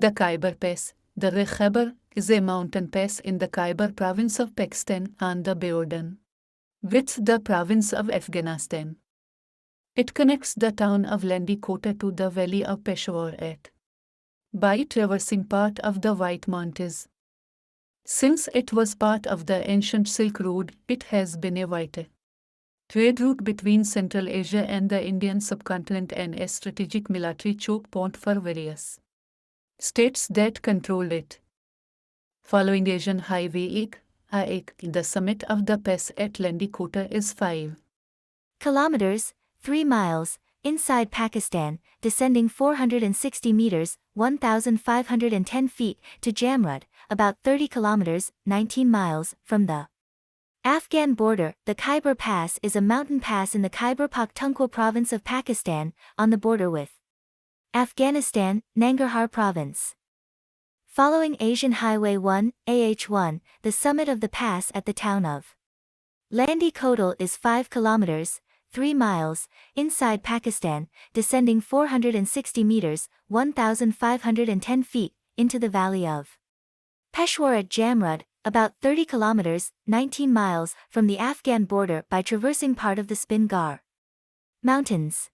The Khyber Pass. The Khyber is a mountain pass in the Khyber province of Pakistan on the border with the province of Afghanistan. It connects the town of Landikota to the valley of Peshawar by traversing part of the White Mountains. Since it was part of the ancient Silk Road, it has been a vital trade route between Central Asia and the Indian subcontinent and a strategic military choke point for various states that control it. Following Asian Highway AIC, the summit of the pass at Landikota is 5 kilometers, 3 miles, inside Pakistan, descending 460 meters, 1,510 feet, to Jamrud, about 30 kilometers, 19 miles, from the Afghan border. The Khyber Pass is a mountain pass in the Khyber Pakhtunkhwa province of Pakistan, on the border with Afghanistan, Nangarhar province. Following Asian Highway 1, AH1, the summit of the pass at the town of Landi Kotal is 5 kilometers, 3 miles, inside Pakistan, descending 460 meters, 1,510 feet, into the valley of Peshawar at Jamrud, about 30 kilometers, 19 miles, from the Afghan border by traversing part of the Spin Gar Mountains.